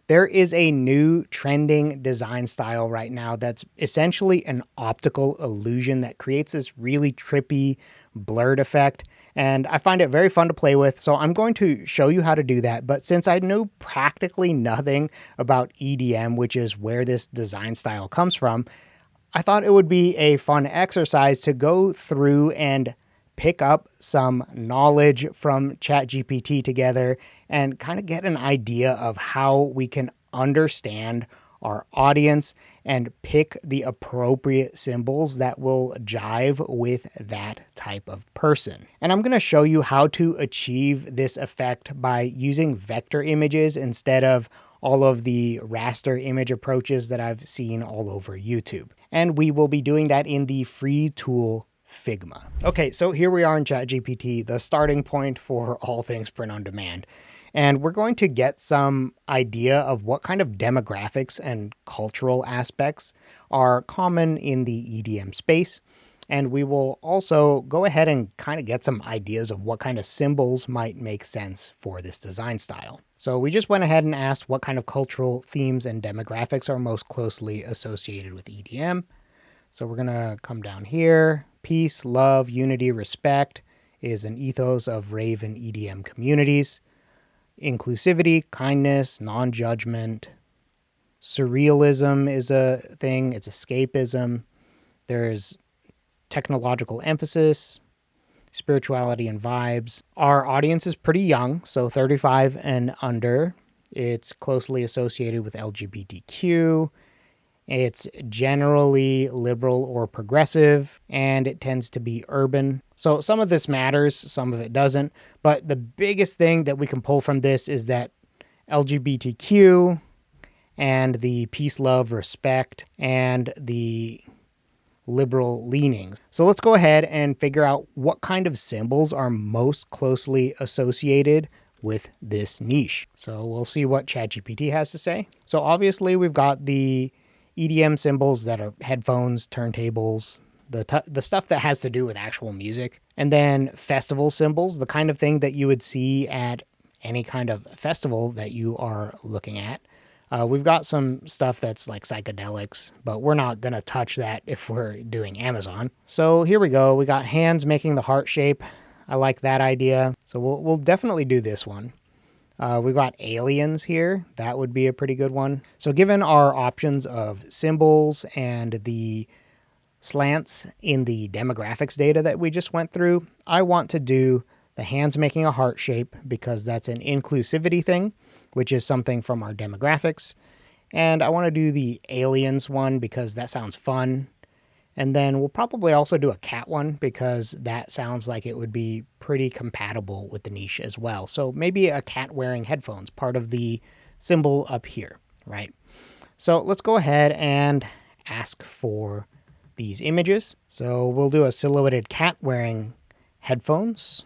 There is a new trending design style right now that's essentially an optical illusion that creates this really trippy, blurred effect. And I find it very fun to play with. So I'm going to show you how to do that. But since I know practically nothing about EDM, which is where this design style comes from, I thought it would be a fun exercise to go through and pick up some knowledge from ChatGPT together and kind of get an idea of how we can understand our audience and pick the appropriate symbols that will jive with that type of person. And I'm going to show you how to achieve this effect by using vector images instead of all of the raster image approaches that I've seen all over YouTube. And we will be doing that in the free tool Figma. Okay, so here we are in ChatGPT, the starting point for all things print on demand. And we're going to get some idea of what kind of demographics and cultural aspects are common in the EDM space. And we will also go ahead and kind of get some ideas of what kind of symbols might make sense for this design style. So we just went ahead and asked what kind of cultural themes and demographics are most closely associated with EDM. So we're going to come down here. Peace, love, unity, respect is an ethos of rave and EDM communities. Inclusivity, kindness, non-judgment. Surrealism is a thing. It's escapism. There's technological emphasis, spirituality and vibes. Our audience is pretty young, so 35 and under. It's closely associated with LGBTQ. It's generally liberal or progressive, and it tends to be urban. So some of this matters, some of it doesn't. But the biggest thing that we can pull from this is that LGBTQ and the peace, love, respect, and the liberal leanings. So let's go ahead and figure out what kind of symbols are most closely associated with this niche. So we'll see what ChatGPT has to say. So obviously we've got the EDM symbols that are headphones, turntables, the stuff that has to do with actual music. And then festival symbols, the kind of thing that you would see at any kind of festival that you are looking at. We've got some stuff that's like psychedelics, but we're not going to touch that if we're doing Amazon. So here we go. We got hands making the heart shape. I like that idea. So we'll definitely do this one. We've got aliens here. That would be a pretty good one. So given our options of symbols and the slants in the demographics data that we just went through, I want to do the hands making a heart shape because that's an inclusivity thing, which is something from our demographics. And I want to do the aliens one because that sounds fun. And then we'll probably also do a cat one because that sounds like it would be pretty compatible with the niche as well. So maybe a cat wearing headphones, part of the symbol up here, right? So let's go ahead and ask for these images. So we'll do a silhouetted cat wearing headphones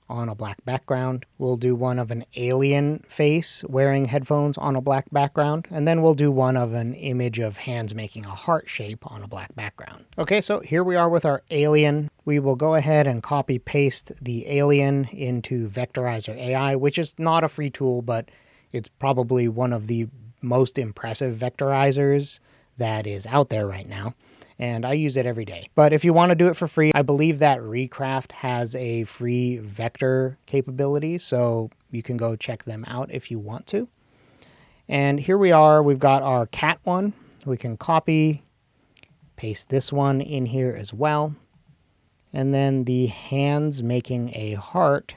on a black background. We'll do one of an alien face wearing headphones on a black background. And then we'll do one of an image of hands making a heart shape on a black background. Okay, so here we are with our alien. We will go ahead and copy paste the alien into Vectorizer.ai, which is not a free tool, but it's probably one of the most impressive vectorizers that is out there right now. And I use it every day. But if you want to do it for free, I believe that Recraft has a free vector capability, so you can go check them out if you want to. And here we are, we've got our cat one. We can copy, paste this one in here as well. And then the hands making a heart,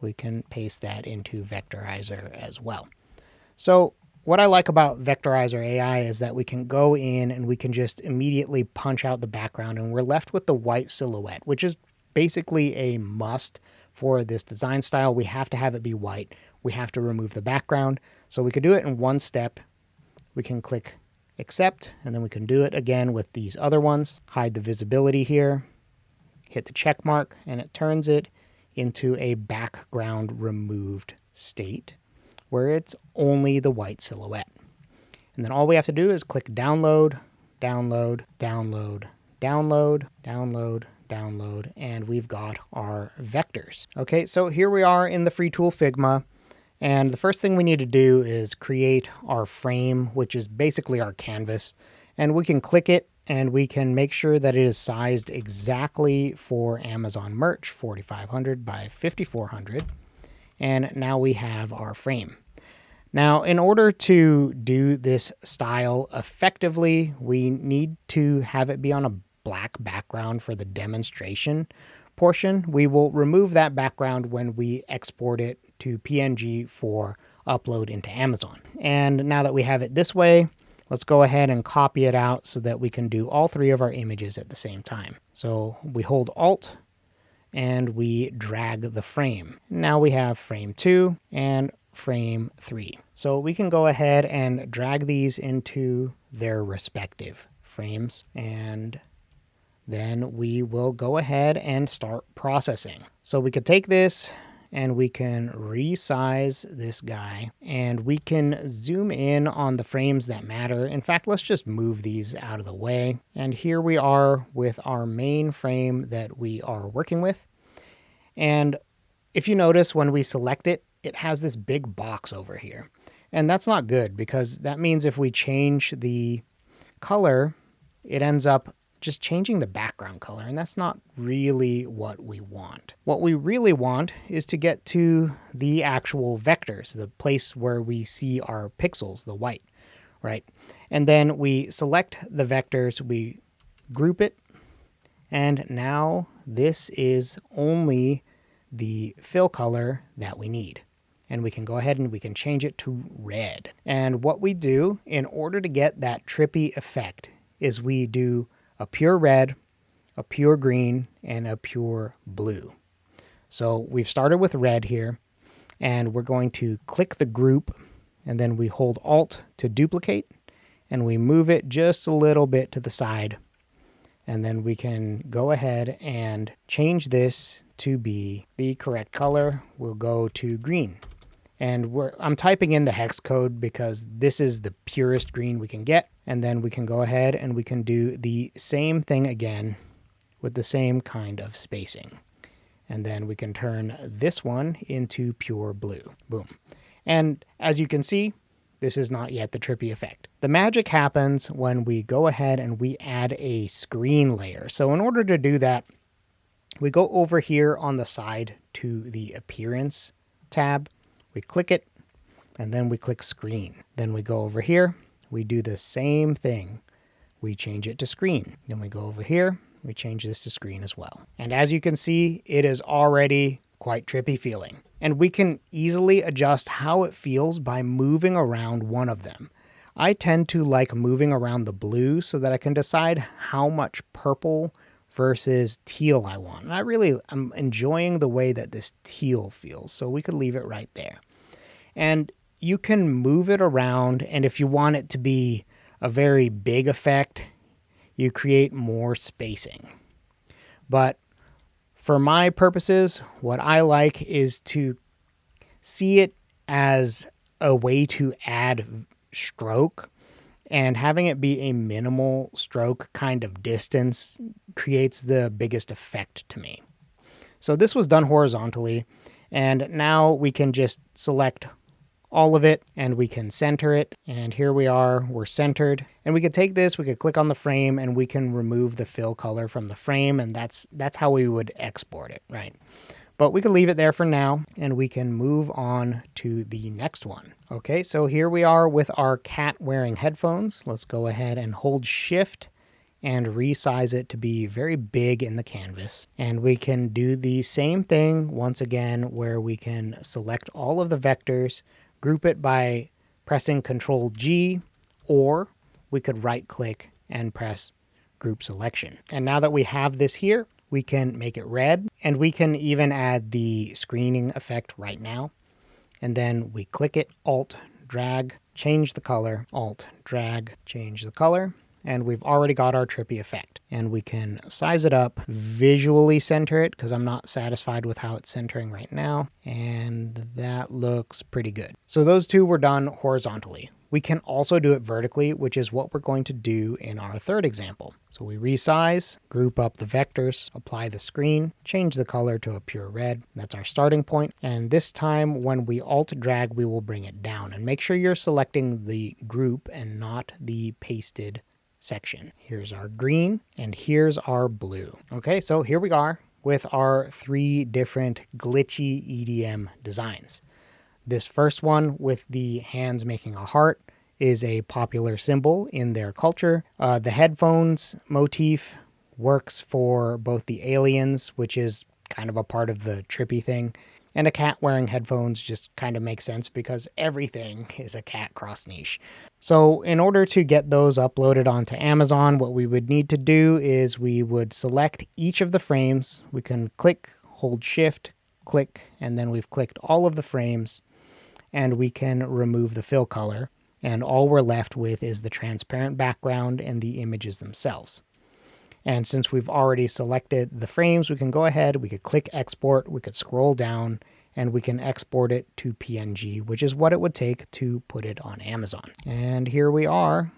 we can paste that into Vectorizer as well. So what I like about Vectorizer.ai is that we can go in and we can just immediately punch out the background and we're left with the white silhouette, which is basically a must for this design style. We have to have it be white. We have to remove the background. So we could do it in one step. We can click accept, and then we can do it again with these other ones. Hide the visibility here, hit the check mark, and it turns it into a background removed state, where it's only the white silhouette. And then all we have to do is click download, download, download, download, download, download, and we've got our vectors. Okay, so here we are in the free tool Figma, And the first thing we need to do is create our frame, which is basically our canvas. And we can click it and we can make sure that it is sized exactly for Amazon merch, 4500 by 5400. And now we have our frame. Now, in order to do this style effectively, we need to have it be on a black background for the demonstration portion. We will remove that background when we export it to PNG for upload into Amazon. And now that we have it this way, let's go ahead and copy it out so that we can do all three of our images at the same time. So we hold Alt and we drag the frame. Now we have frame 2 and frame 3. So we can go ahead and drag these into their respective frames, and then we will go ahead and start processing. So we could take this and we can resize this guy and we can zoom in on the frames that matter. In fact, let's just move these out of the way. And here we are with our main frame that we are working with. And if you notice, when we select it, it has this big box over here. And that's not good, because that means if we change the color, it ends up just changing the background color, and that's not really what we want. What we really want is to get to the actual vectors, the place where we see our pixels, the white, right? And then we select the vectors, we group it, and now this is only the fill color that we need. And we can go ahead and we can change it to red. And what we do in order to get that trippy effect is we do a pure red, a pure green, and a pure blue. So we've started with red here, and we're going to click the group, and then we hold Alt to duplicate, and we move it just a little bit to the side. And then we can go ahead and change this to be the correct color. We'll go to green. And I'm typing in the hex code because this is the purest green we can get. And then we can go ahead and we can do the same thing again with the same kind of spacing. And then we can turn this one into pure blue. Boom. And as you can see, this is not yet the trippy effect. The magic happens when we go ahead and we add a screen layer. So in order to do that, we go over here on the side to the Appearance tab. We click it, and then we click Screen. Then we go over here. We do the same thing. We change it to Screen. Then we go over here. We change this to Screen as well. And as you can see, it is already quite trippy feeling. And we can easily adjust how it feels by moving around one of them. I tend to like moving around the blue so that I can decide how much purple versus teal I want. And I'm enjoying the way that this teal feels, so we could leave it right there. And you can move it around, and if you want it to be a very big effect, you create more spacing. But for my purposes, what I like is to see it as a way to add stroke, and having it be a minimal stroke kind of distance creates the biggest effect to me. So this was done horizontally, and now we can just select all of it and we can center it. And here we are, we're centered. And we could take this, we could click on the frame, and we can remove the fill color from the frame, and that's how we would export it, right? But we can leave it there for now, and we can move on to the next one. Okay, so here we are with our cat wearing headphones. Let's go ahead and hold Shift and resize it to be very big in the canvas. And we can do the same thing once again, where we can select all of the vectors, group it by pressing Control G, or we could right click and press Group Selection. And now that we have this here, we can make it red, and we can even add the screening effect right now. And then we click it, Alt, drag, change the color, Alt, drag, change the color, and we've already got our trippy effect. And we can size it up, visually center it, because I'm not satisfied with how it's centering right now, and that looks pretty good. So those two were done horizontally. We can also do it vertically, which is what we're going to do in our third example. So we resize, group up the vectors, apply the screen, change the color to a pure red. That's our starting point. And this time when we alt drag, we will bring it down. And make sure you're selecting the group and not the pasted section. Here's our green and here's our blue. Okay, so here we are with our 3 different glitchy EDM designs. This first one with the hands making a heart is a popular symbol in their culture. The headphones motif works for both the aliens, which is kind of a part of the trippy thing, and a cat wearing headphones just kind of makes sense because everything is a cat cross niche. So in order to get those uploaded onto Amazon, what we would need to do is we would select each of the frames. We can click, hold shift, click, and then we've clicked all of the frames. And we can remove the fill color, and all we're left with is the transparent background and the images themselves. And since we've already selected the frames, we can go ahead, we could click export, we could scroll down, and we can export it to PNG, which is what it would take to put it on Amazon. And here we are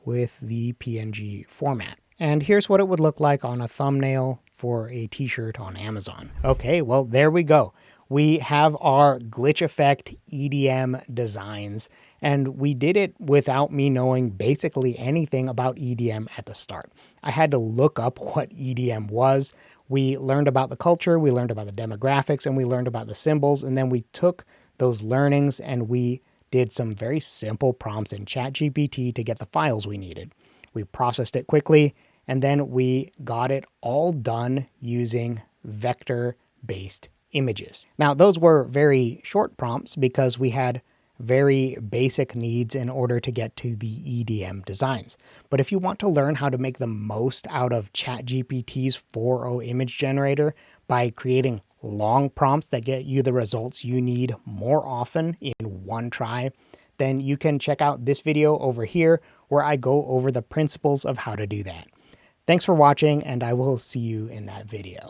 with the PNG format. And here's what it would look like on a thumbnail for a t-shirt on Amazon. Okay, well, there we go. We have our glitch effect EDM designs, and we did it without me knowing basically anything about EDM at the start. I had to look up what EDM was. We learned about the culture, we learned about the demographics, and we learned about the symbols, and then we took those learnings and we did some very simple prompts in ChatGPT to get the files we needed. We processed it quickly, and then we got it all done using vector-based images. Now, those were very short prompts because we had very basic needs in order to get to the EDM designs. But if you want to learn how to make the most out of ChatGPT's 4.0 image generator by creating long prompts that get you the results you need more often in one try, then you can check out this video over here where I go over the principles of how to do that. Thanks for watching, and I will see you in that video.